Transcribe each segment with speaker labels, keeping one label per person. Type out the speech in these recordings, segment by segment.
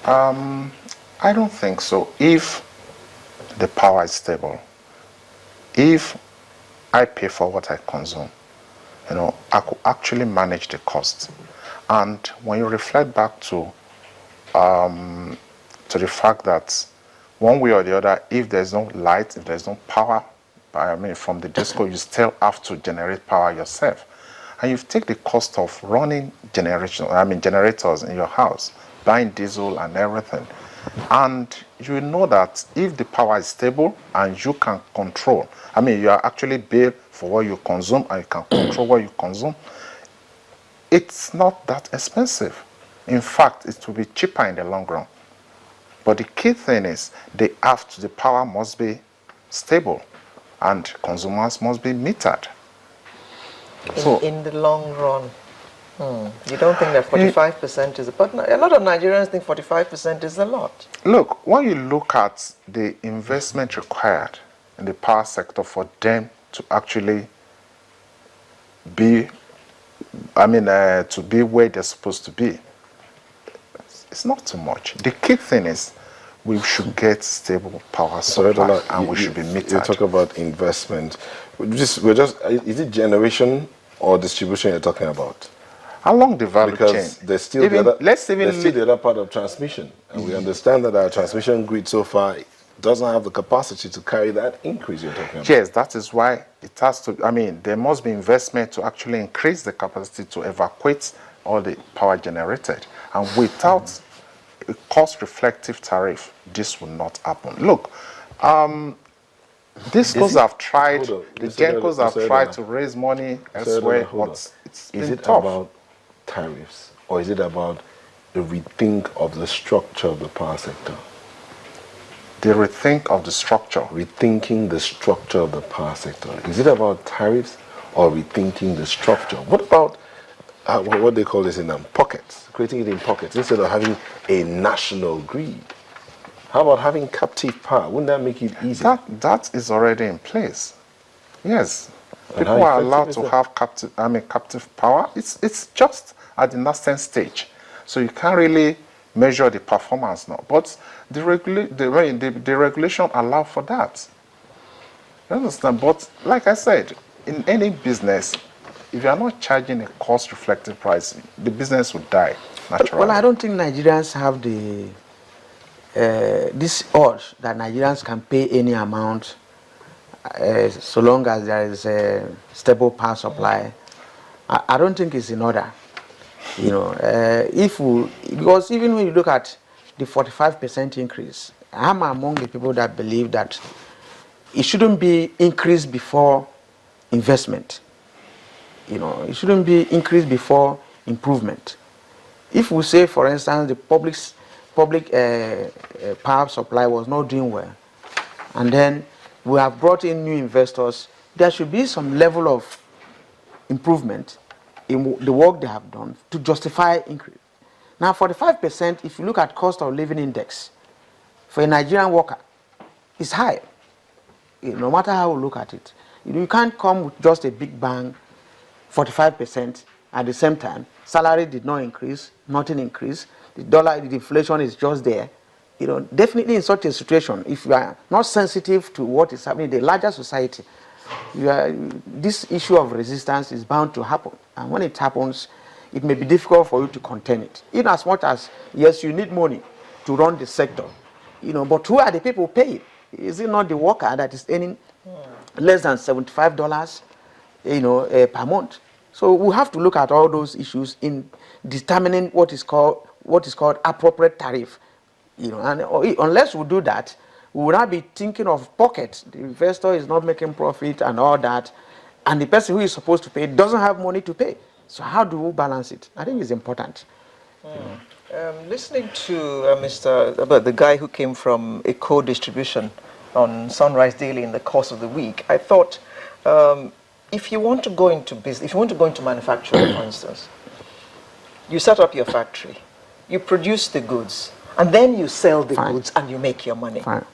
Speaker 1: I don't think so. If the power is stable, if I pay for what I consume, I could actually manage the cost. And when you reflect back to the fact that one way or the other, if there's no light, if there's no power, from the disco, you still have to generate power yourself. And you take the cost of running generators in your house, buying diesel and everything. And you know that if the power is stable and you can control, you are actually billed for what you consume and you can control what you consume, it's not that expensive. In fact, it will be cheaper in the long run. But the key thing is the power must be stable and consumers must be metered.
Speaker 2: In the long run, you don't think that 45% is but a lot of Nigerians think 45% is a lot.
Speaker 1: Look, when you look at the investment required in the power sector for them to actually be, to be where they're supposed to be, it's not too much. The key thing is we should get stable power supply and we should be metered.
Speaker 3: You talk about investment. Is it generation or distribution you're talking about?
Speaker 1: Along the value chain.
Speaker 3: Because there's still the other part of transmission. And we understand that our transmission grid so far doesn't have the capacity to carry that increase you're talking about.
Speaker 1: Yes, that is why it has to, there must be investment to actually increase the capacity to evacuate all the power generated. And without a cost-reflective tariff, this will not happen. Look, DISCOs have tried, the GENCOs have tried to raise money elsewhere, but it's been tough.
Speaker 3: About tariffs, or is it about the rethink of the structure of the power sector?
Speaker 1: The rethink of the structure.
Speaker 3: Rethinking the structure of the power sector. Is it about tariffs or rethinking the structure? What about what they call this in pockets, creating it in pockets instead of having a national grid? How about having captive power? Wouldn't that make it easier?
Speaker 1: That is already in place. Yes. People are allowed to have captive power. It's just at the nascent stage. So you can't really measure the performance now. But the regulation allows for that. You understand? But like I said, in any business, if you are not charging a cost-reflective price, the business will die naturally.
Speaker 4: Well, I don't think Nigerians have this urge that Nigerians can pay any amount so long as there is a stable power supply. I don't think it's in order. Because even when you look at the 45% increase, I'm among the people that believe that it shouldn't be increased before investment. It shouldn't be increased before improvement. If we say, for instance, the public power supply was not doing well, and then we have brought in new investors, there should be some level of improvement in the work they have done to justify increase. Now, 45%, if you look at cost of living index, for a Nigerian worker, is high. No matter how we look at it. You can't come with just a big bang, 45% at the same time. Salary did not increase, nothing increased. The inflation is just there. Definitely in such a situation, if you are not sensitive to what is happening in the larger society, this issue of resistance is bound to happen. And when it happens, it may be difficult for you to contain it. In as much as, yes, you need money to run the sector, but who are the people paying? Is it not the worker that is earning less than $75, per month? So we have to look at all those issues in determining what is called appropriate tariff. And unless we do that, we will not be thinking of pockets. The investor is not making profit and all that, and the person who is supposed to pay doesn't have money to pay. So how do we balance it? I think it's important.
Speaker 2: Listening to about the guy who came from a co-distribution on Sunrise Daily in the course of the week, I thought, if you want to go into business, if you want to go into manufacturing, for instance, you set up your factory, you produce the goods, and then you sell the goods and you make your money.
Speaker 4: Fine.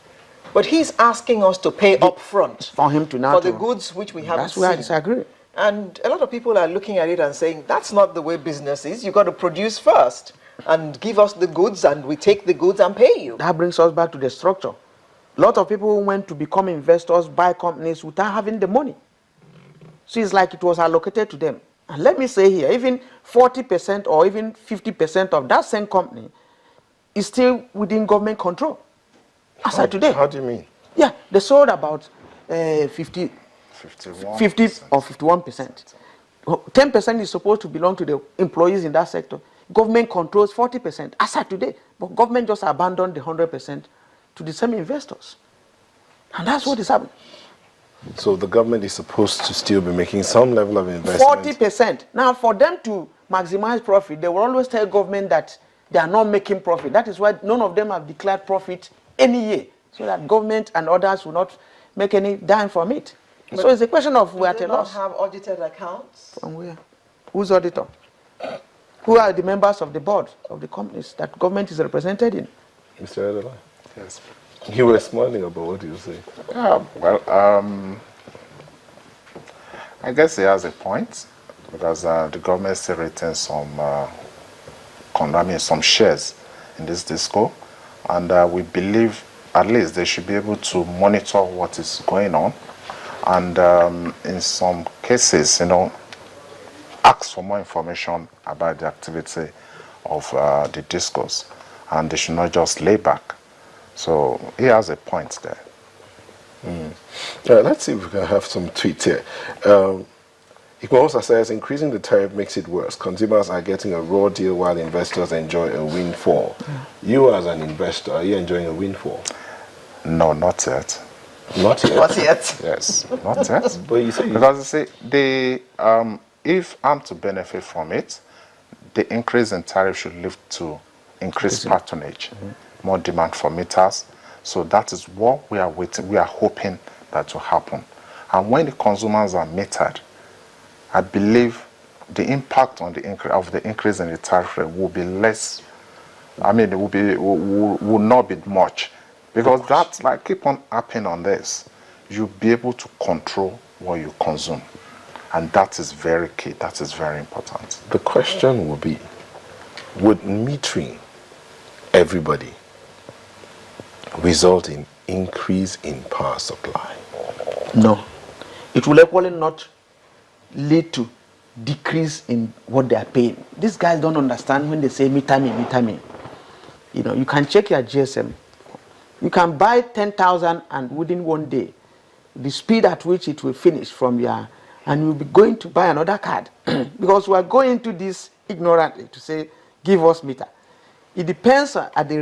Speaker 2: But he's asking us to pay up front
Speaker 4: for him to
Speaker 2: for the goods which we haven't seen.
Speaker 4: That's where I disagree.
Speaker 2: And a lot of people are looking at it and saying, that's not the way business is. You've got to produce first, and give us the goods, and we take the goods and pay you.
Speaker 4: That brings us back to the structure. A lot of people who went to become investors, buy companies without having the money. So it's like it was allocated to them. And let me say here, even 40% or even 50% of that same company is still within government control. As of today.
Speaker 3: How do you mean?
Speaker 4: Yeah, they sold about 50 or 51%. 10% is supposed to belong to the employees in that sector. Government controls 40% as of today. But government just abandoned the 100% to the same investors. And that's what is happening.
Speaker 3: So the government is supposed to still be making some level of investment.
Speaker 4: 40%. Now, for them to maximize profit, they will always tell government that they are not making profit. That is why none of them have declared profit any year, so that government and others will not make any dime from it.
Speaker 2: But
Speaker 4: so it's a question of we are at
Speaker 2: do
Speaker 4: a
Speaker 2: they not
Speaker 4: loss.
Speaker 2: have audited accounts?
Speaker 4: From where? Who's auditor? Who are the members of the board of the companies that government is represented in?
Speaker 3: Mr. Adeola?
Speaker 1: Yes.
Speaker 3: You were smiling about what you say.
Speaker 1: Well, I guess he has a point, because the government still retains some shares in this disco, and we believe at least they should be able to monitor what is going on, and in some cases, ask for more information about the activity of the discos, and they should not just lay back. So he has a point there.
Speaker 3: Let's see if we can have some tweets here. Ikmosa says, increasing the tariff makes it worse. Consumers are getting a raw deal while investors enjoy a windfall. You as an investor, are you enjoying a windfall?
Speaker 1: No, not yet.
Speaker 3: Not yet?
Speaker 2: Not yet.
Speaker 1: Yes, not yet.
Speaker 3: But you say
Speaker 1: because you see, if I'm to benefit from it, the increase in tariff should lead to increased patronage, more demand for meters. So that is what we are waiting. We are hoping that will happen. And when the consumers are metered, I believe the impact on the increase in the tariff rate will be less. I mean, it will not be much, because that's like keep on happening on this. You'll be able to control what you consume, and that is very key. That is very important.
Speaker 3: the question will be, would metering everybody result in increase in power supply?
Speaker 4: No. It will equally not lead to decrease in what they are paying. These guys don't understand when they say meter me, meter me. You can check your GSM. You can buy 10,000 and within one day, the speed at which it will finish from your, and you'll be going to buy another card. Because we are going into this ignorantly to say, give us meter. It depends at the